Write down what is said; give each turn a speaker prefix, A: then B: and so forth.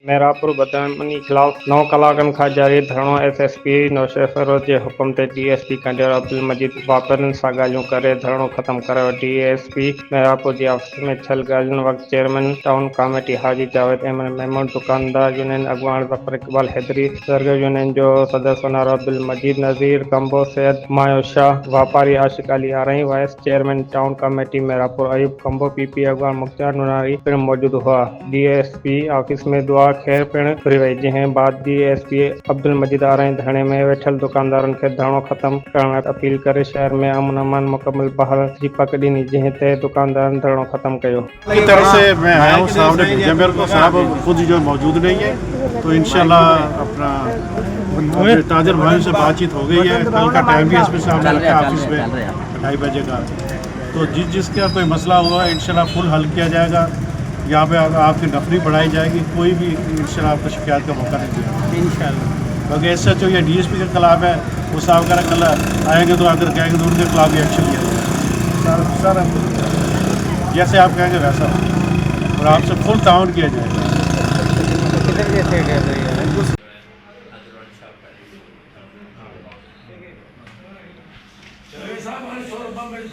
A: मेहरापुर बदअमनी खिलाफ 9 कलाकनि खां जारी धरणो एसएसपी नौशर फिरोज जे हुकुम ते डीएसपी कंडेर अब्दुल मजीद वापरनि सां ॻाल्हियूं करे धरणो ख़त्म करायो। डीएसपी मेहरापुर जी ऑफिस में थियल ॻाल्हियुनि वक़्तु chairman town committee Haji Javed Ahmed Mahmood, दुकानदार यूनियन अॻुवाण ज़फ़र इक़बाल हैदरी, सरगर यूनियन जो सदस्य सोनार अब्दुल मजीद नज़ीर कंबो, सैयद मायो शाह, वापारी आशिक अली आरई, vice chairman town committee Mehrapur Ayub Kamboh, PP अॻुवाण मुख्तार नुनारी पिणु मौजूद हुआ। डीएसपी ऑफिस में दुआ ख़ैर पिणु घुरी वई, जंहिं बाद डीएसपी अब्दुल मजीद आरई धरणे में वेठल दुकानदारनि खे धरणो ख़त्म करण लाइ अपील करे शहर में अमन अमान मुकम्मल बहाल जी पक ॾिनी, जंहिं ते दुकानदारनि धरणो ख़त्म कयो।
B: की तरफ से मैं आया हूँ, साहब ने भेजा मेरे को, साहब खुद जो मौजूद नहीं है, तो इंशाल्लाह अपना ताजर भाइयों से बातचीत हो गई है। कल का टाइम भी इसमें साहब ने रखा ऑफिस में 2:30 बजे का, तो जिसका कोई मसला हुआ इंशाल्लाह फुल हल किया जाएगा। यहाँ पे आपकी नफरी बढ़ाई जाएगी, कोई भी इंशाल्लाह आपको शिकायत का मौका नहीं देगा इंशाल्लाह। क्योंकि ऐसा जो ये डीएसपी के खिलाफ है, वो साहब का कल आएंगे तो आकर कहेंगे तो उनके खिलाफ भी एक्शन लिया जाएगा। सर जैसे आप कहेंगे वैसा और आपसे फुल ताउन किया जाएगा।